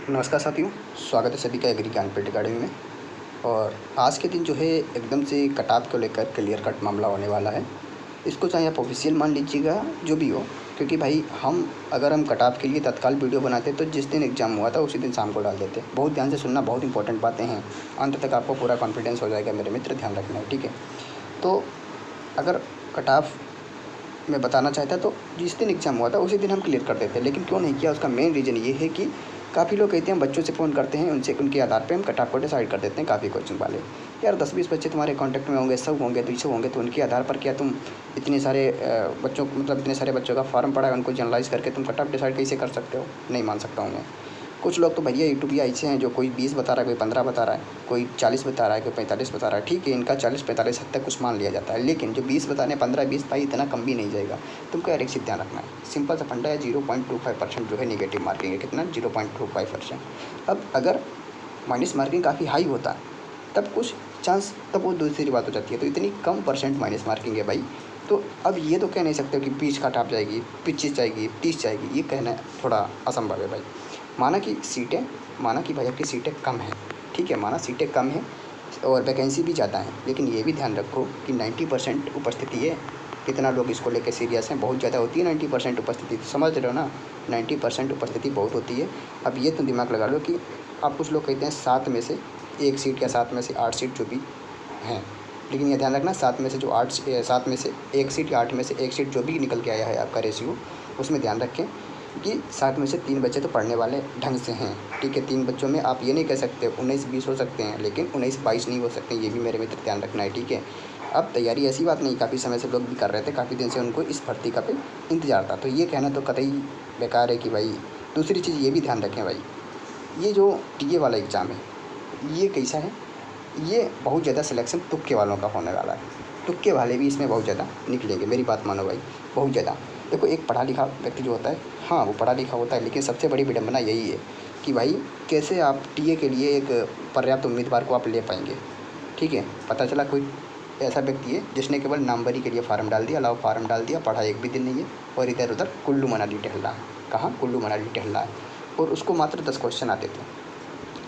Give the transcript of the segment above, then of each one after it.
नमस्कार साथियों, स्वागत है सभी का एग्री ज्ञानपीठ अकेडमी में। और आज के दिन जो है एकदम से कट ऑफ को लेकर क्लियर कट मामला होने वाला है। इसको चाहे आप ऑफिशियल मान लीजिएगा, जो भी हो, क्योंकि भाई अगर हम कट ऑफ के लिए तत्काल वीडियो बनाते तो जिस दिन एग्ज़ाम हुआ था उसी दिन शाम को डाल देते। बहुत ध्यान से सुनना, बहुत इंपॉर्टेंट बातें हैं, अंत तक आपको पूरा कॉन्फिडेंस हो जाएगा मेरे मित्र, ध्यान रखना है, ठीक है। तो अगर कट ऑफ मैं बताना चाहता तो जिस दिन एग्ज़ाम हुआ था उसी दिन हम क्लियर कर देते, लेकिन क्यों नहीं किया उसका मेन रीज़न ये है कि काफ़ी लोग कहते हैं हम बच्चों से फ़ोन करते हैं, उनके आधार पे हम कट ऑफ को डिसाइड कर देते हैं। काफ़ी क्वेश्चन वाले यार 10-20 बच्चे तुम्हारे कांटेक्ट में होंगे, सब होंगे, 200 होंगे, तो उनके आधार पर क्या तुम इतने सारे इतने सारे बच्चों का फॉर्म पड़ा है, उनको जनरलाइज़ करके तुम कट ऑफ डिसाइड कैसे कर सकते हो? नहीं मान सकता हूँ मैं। कुछ लोग तो भैया यूट्यूब या ऐसे हैं जो कोई 20 बता रहा है, कोई 15 बता रहा है, कोई 40 बता रहा है, कोई 45 बता रहा है। ठीक है, इनका 40-45 हद तक कुछ मान लिया जाता है, लेकिन जो 20 बताने 15-20 भाई इतना कम भी नहीं जाएगा। तुमको यार एक चीज़ ध्यान रखना है, सिंपल सा फंडा है, 0.25% जो है नेगेटिव मार्किंग है। कितना? 0.25%। अब अगर माइनस मार्किंग काफ़ी हाई होता है तब कुछ चांस, तब वो दूसरी बात हो जाती है। तो इतनी कम परसेंट माइनस मार्किंग है भाई, तो अब ये तो कह नहीं सकते कि 20 कट ऑफ जाएगी, 25 जाएगी, 30 जाएगी, ये कहना थोड़ा असंभव है भाई। माना कि भाई आपकी सीटें कम हैं, ठीक है, माना सीटें कम हैं और वैकेंसी भी ज़्यादा है, लेकिन ये भी ध्यान रखो कि 90% उपस्थिति है। कितना लोग इसको लेकर सीरियस हैं? बहुत ज़्यादा होती है 90% उपस्थिति, तो समझ रहे हो ना, 90% उपस्थिति बहुत होती है। अब ये तो दिमाग लगा लो कि आप कुछ लोग कहते हैं 7 में से 1 सीट या 7 में से 8 सीट जो भी हैं, लेकिन ये ध्यान रखना 7 में से 7 में से 1 सीट या 8 में से 1 सीट जो भी निकल के आया है आपका रेशियो, उसमें ध्यान रखें कि 7 में से 3 बच्चे तो पढ़ने वाले ढंग से हैं, ठीक है। 3 बच्चों में आप ये नहीं कह सकते 19-20 हो सकते हैं, लेकिन 19-22 नहीं हो सकते, ये भी मेरे मित्र ध्यान रखना है, ठीक है। अब तैयारी ऐसी बात नहीं, काफ़ी समय से लोग भी कर रहे थे, काफ़ी दिन से उनको इस भर्ती का पे इंतज़ार था, तो ये कहना तो कतई बेकार है कि भाई। दूसरी चीज़ ये भी ध्यान रखें भाई, ये जो टीए वाला एग्ज़ाम है ये कैसा है, ये बहुत ज़्यादा सिलेक्शन तुक्के वालों का होने वाला है। तुक्के वाले भी इसमें बहुत ज़्यादा निकलेंगे, मेरी बात मानो भाई, बहुत ज़्यादा। देखो एक पढ़ा लिखा व्यक्ति जो होता है, हाँ वो पढ़ा लिखा होता है, लेकिन सबसे बड़ी विडंबना यही है कि भाई कैसे आप टीए के लिए एक पर्याप्त उम्मीदवार को आप ले पाएंगे, ठीक है। पता चला कोई ऐसा व्यक्ति है जिसने केवल नामवरी के लिए फार्म डाल दिया, अलावा फार्म डाल दिया, पढ़ा एक भी दिन नहीं है और इधर उधर कुल्लू मनाली टहल रहा है। कहाँ? कुल्लू मनाली टहल रहा है, और उसको मात्र 10 क्वेश्चन आते थे,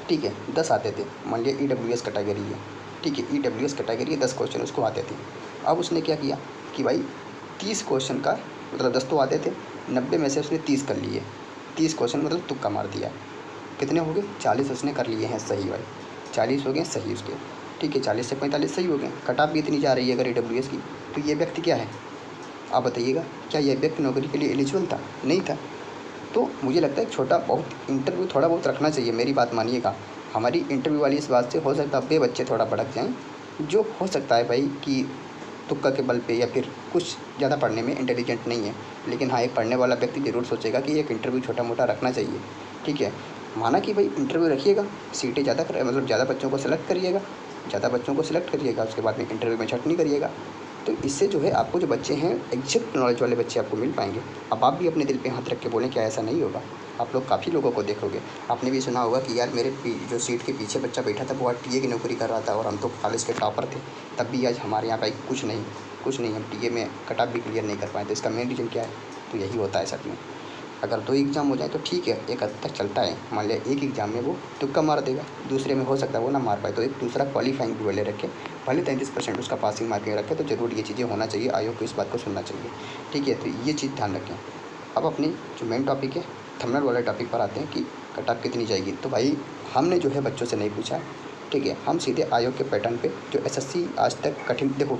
ठीक है, 10 आते थे। मान लिया EWS कैटेगरी है, ठीक है, EWS कैटेगरी है, 10 क्वेश्चन उसको आते थे। अब उसने क्या किया कि भाई 30 क्वेश्चन का मतलब 10 तो आते थे, 90 में से उसने 30 कर लिए। 30 क्वेश्चन मतलब तुक्का मार दिया। कितने हो गए? 40 उसने कर लिए हैं सही भाई, 40 हो गए सही उसके, ठीक है, 40 से 45 सही हो गए। कट ऑफ भी इतनी जा रही है अगर EWS की, तो ये व्यक्ति क्या है आप बताइएगा? क्या ये व्यक्ति नौकरी के लिए एलिजिबल था? नहीं था। तो मुझे लगता है छोटा बहुत इंटरव्यू थोड़ा बहुत रखना चाहिए, मेरी बात मानिएगा। हमारी इंटरव्यू वाली इस बात से हो सकता है अब बच्चे थोड़ा भड़क जाएँ, जो हो सकता है भाई कि तुक्का के बल पे या फिर कुछ ज़्यादा पढ़ने में इंटेलिजेंट नहीं है, लेकिन हाँ एक पढ़ने वाला व्यक्ति ज़रूर सोचेगा कि एक इंटरव्यू छोटा मोटा रखना चाहिए, ठीक है। माना कि भाई इंटरव्यू रखिएगा, सीटें ज़्यादा मतलब ज़्यादा बच्चों को सेलेक्ट करिएगा, ज़्यादा बच्चों को सिलेक्ट करिएगा, उसके बाद में इंटरव्यू में छँटनी करिएगा, तो इससे जो है आपको जो बच्चे हैं एग्जैक्ट नॉलेज वाले बच्चे आपको मिल पाएंगे। अब आप भी अपने दिल पे हाथ रख के बोलें क्या ऐसा नहीं होगा? आप लोग काफ़ी लोगों को देखोगे, आपने भी सुना होगा कि यार मेरे जो सीट के पीछे बच्चा बैठा था वो आज टीए की नौकरी कर रहा था और हम तो कॉलेज के टॉपर थे, तब भी आज हमारे यहाँ भाई कुछ नहीं, हम टीए में कट ऑफ भी क्लियर नहीं कर पाए। तो इसका मेन रीज़न क्या है? तो यही होता है सच में। अगर 2 एग्ज़ाम हो जाए तो ठीक है, एक हद तक चलता है। मान लिया एक एग्ज़ाम में वो तुक्का मार देगा, दूसरे में हो सकता है वो ना मार पाए, तो एक दूसरा क्वालिफाइंग भी ले रखे, भले 33% उसका पासिंग मार्किंग रखे, तो ज़रूर ये चीज़ें होना चाहिए, आयोग को इस बात को सुनना चाहिए, ठीक है। तो ये चीज़ ध्यान रखें। अब अपनी जो मेन टॉपिक है, थंबनेल वाले टॉपिक पर आते हैं कि कट ऑफ कितनी जाएगी। तो भाई हमने जो है बच्चों से नहीं पूछा, ठीक है, हम सीधे आयोग के पैटर्न पे जो SSC आज तक कठिन, देखो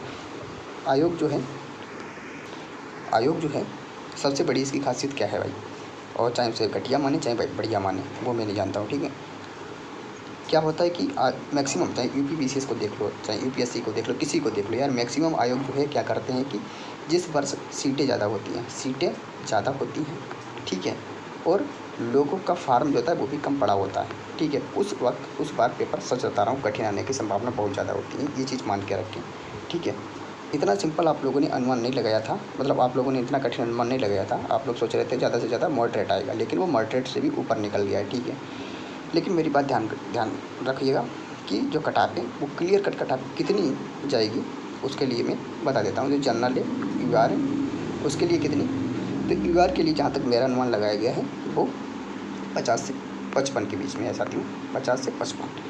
आयोग जो है सबसे बड़ी इसकी खासियत क्या है भाई, और चाहे उसे घटिया माने चाहे बढ़िया माने, वो मैं नहीं जानता हूँ, ठीक है। क्या होता है कि मैक्सिमम चाहे UPPCS को देख लो, चाहे UPSC को देख लो, किसी को देख लो यार, मैक्सिमम आयोग जो है क्या करते हैं कि जिस वर्ष सीटें ज़्यादा होती हैं, ठीक है, और लोगों का फार्म जो होता है वो भी कम पड़ा होता है, ठीक है, उस बार पेपर सच बता रहा हूँ कठिन आने की संभावना बहुत ज़्यादा होती है, ये चीज़ मान के रखें, ठीक है। इतना सिंपल आप लोगों ने अनुमान नहीं लगाया था, मतलब आप लोगों ने इतना कठिन अनुमान नहीं लगाया था, आप लोग सोच रहे थे ज़्यादा से ज़्यादा मॉडरेट आएगा, लेकिन वो मॉडरेट से भी ऊपर निकल गया है, ठीक है। लेकिन मेरी बात ध्यान रखिएगा कि जो कट ऑफ है वो क्लियर कट कट ऑफ कितनी जाएगी, उसके लिए मैं बता देता हूँ। जो जनरल है UR है उसके लिए कितनी, तो UR के लिए जहाँ तक मेरा अनुमान लगाया गया है वो 50 से 55 के बीच में है साथियों, 50 से 55।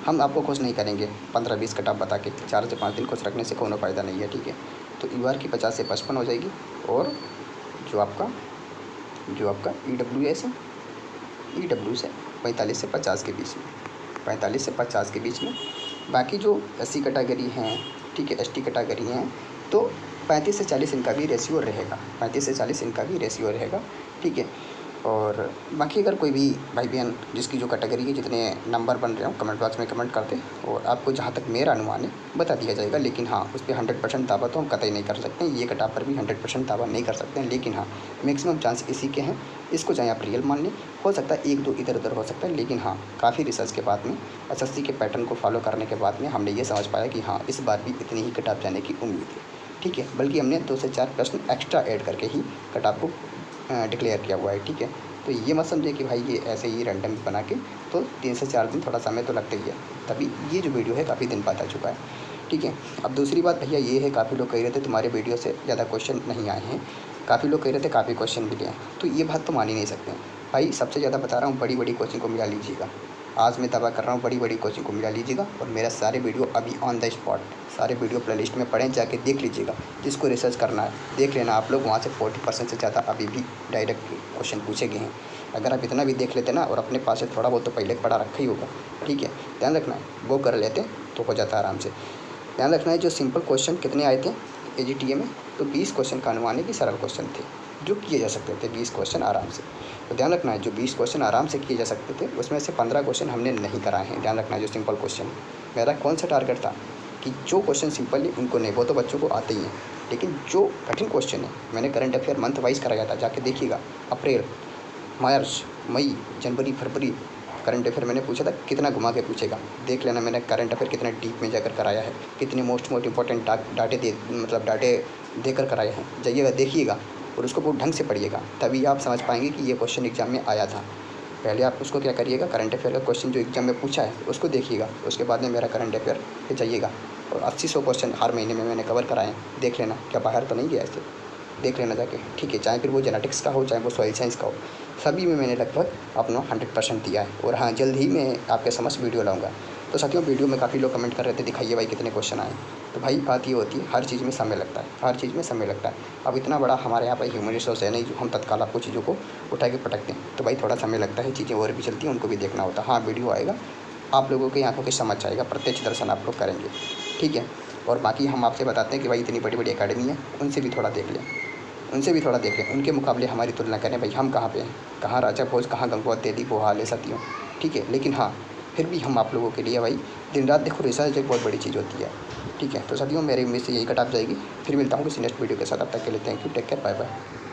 हम आपको खुश नहीं करेंगे 15-20 कट ऑफ बता के, 4 से 5 दिन खुश रखने से कोई फ़ायदा नहीं है, ठीक है। तो EOR की 50 से 55 हो जाएगी, और जो आपका EWS है, EWS है 45 से 50 के बीच में, 45 से 50 के बीच में। बाकी जो SC कैटेगरी हैं, ठीक है, ST कैटेगरी हैं, तो 35 से 40 इनका भी रेशियो रहेगा, 35 से 40 इनका भी रेशियो रहेगा, ठीक है। और बाकी अगर कोई भी भाई बहन जिसकी जो कैटेगरी के जितने नंबर बन रहे हो, कमेंट बॉक्स में कमेंट करते, और आपको जहाँ तक मेरा अनुमान है बता दिया जाएगा। लेकिन हाँ, उस पर 100% दावा तो हम कतई नहीं कर सकते हैं, ये कटाप पर भी 100% दावा नहीं कर सकते हैं। लेकिन हाँ, मैक्सिमम चांस इसी के हैं, इसको चाहे आप रियल मान लें, हो सकता है 1-2 इधर उधर हो सकता है। लेकिन हाँ, काफ़ी रिसर्च के बाद में, SSC के पैटर्न को फॉलो करने के बाद में हमने ये समझ पाया कि हाँ, इस बार भी इतनी ही कटाप जाने की उम्मीद है, ठीक है। बल्कि हमने 2 से 4 प्रश्न एक्स्ट्रा ऐड करके ही कटाप को डिक्लेयर किया हुआ है, ठीक है। तो ये मत समझे कि भाई ये ऐसे ही रैंडम बना के, तो 3 से 4 दिन थोड़ा समय तो लगता ही है, तभी ये जो वीडियो है काफ़ी दिन बाद आ चुका है, ठीक है। अब दूसरी बात भैया ये है, काफ़ी लोग कह रहे थे तुम्हारे वीडियो से ज़्यादा क्वेश्चन नहीं आए हैं, काफ़ी लोग कह रहे थे काफ़ी क्वेश्चन मिले हैं, तो ये बात तो मान ही नहीं सकते भाई। सबसे ज़्यादा बता रहा हूँ, बड़ी बड़ी कोचिंग को मिला लीजिएगा, आज मैं दावा कर रहा हूँ, बड़ी बड़ी कोचिंग को मिला लीजिएगा। और मेरा सारे वीडियो अभी ऑन द स्पॉट, सारे वीडियो प्लेलिस्ट में पढ़ें, जाके देख लीजिएगा। जिसको रिसर्च करना है देख लेना आप लोग, वहाँ से 40% से ज़्यादा अभी भी डायरेक्ट क्वेश्चन पूछे गए हैं। अगर आप इतना भी देख लेते ना, और अपने पास से थोड़ा बहुत तो पहले पढ़ा रखा ही होगा, ठीक है, ध्यान रखना है, वो कर लेते तो हो जाता आराम से। ध्यान रखना है, जो सिंपल क्वेश्चन कितने आए थे AGTA में, तो 20 क्वेश्चन का अनुमान है कि सरल क्वेश्चन थे जो किए जा सकते थे, 20 क्वेश्चन आराम से। तो ध्यान रखना है, जो 20 क्वेश्चन आराम से किए जा सकते थे, उसमें से 15 क्वेश्चन हमने नहीं कराए हैं। ध्यान रखना है, जो सिंपल क्वेश्चन, मेरा कौन सा टारगेट था कि जो क्वेश्चन सिंपल है उनको नहीं, वो तो बच्चों को आते ही हैं, लेकिन जो कठिन क्वेश्चन है मैंने करंट अफेयर मंथ वाइज कराया था, जाके देखिएगा। अप्रैल, मार्च, मई, जनवरी, फरवरी करंट अफेयर मैंने पूछा था, कितना घुमा के पूछेगा, देख लेना मैंने करंट अफेयर कितना डीप में जाकर कराया है, कितने मोस्ट इंपॉर्टेंट डाटे देकर कराए हैं। जाइएगा देखिएगा, और उसको बहुत ढंग से पढ़िएगा, तभी आप समझ पाएंगे कि ये क्वेश्चन एग्जाम में आया था। पहले आप उसको क्या करिएगा, करंट अफेयर का क्वेश्चन जो एग्जाम में पूछा है उसको देखिएगा, उसके बाद में मेरा करंट अफेयर पे जाइएगा। और 80-100 क्वेश्चन हर महीने में मैंने कवर कराए हैं, देख लेना, क्या बाहर तो नहीं गया ऐसे, देख लेना जाके, ठीक है। चाहे फिर वो जेनेटिक्स का हो, चाहे वो सॉइल साइंस का हो, सभी में मैंने लगभग अपना 100% दिया है। और हाँ, जल्द ही मैं आपके समझ वीडियो लाऊंगा। तो साथियों, वीडियो में काफ़ी लोग कमेंट कर रहे थे, दिखाइए भाई कितने क्वेश्चन आए। तो भाई बात ये होती है, हर चीज़ में समय लगता है, हर चीज़ में समय लगता है। अब इतना बड़ा हमारे यहाँ पर ह्यूमन रिसोर्स है नहीं जो हम तत्काल आपको चीज़ों को उठा के पटक दें, तो भाई थोड़ा समय लगता है, चीज़ें और भी चलती हैं, उनको भी देखना होता है। हाँ, वीडियो आएगा, आप लोगों की आंखों के समझ आएगा, प्रत्यक्ष दर्शन आप लोग करेंगे, ठीक है। और बाकी हम आपसे बताते हैं कि भाई इतनी बड़ी बड़ी अकेडमी है, उनसे भी थोड़ा देख लें, उनसे भी थोड़ा देख लें, उनके मुकाबले हमारी तुलना करें। भाई हम कहाँ पे हैं, कहाँ राजा भोज, कहाँ गंगवा तेली वो हाल है साथियों, ठीक है। लेकिन हाँ, फिर भी हम आप लोगों के लिए भाई दिन रात देखो, रिसर्च एक बहुत बड़ी चीज़ होती है, ठीक है। तो साथियों, मेरे उम्मीद से यही कट आप जाएगी। फिर मिलता हूँ किसी नेक्स्ट वीडियो के साथ, अब तक के लिए thank you, take care, bye bye.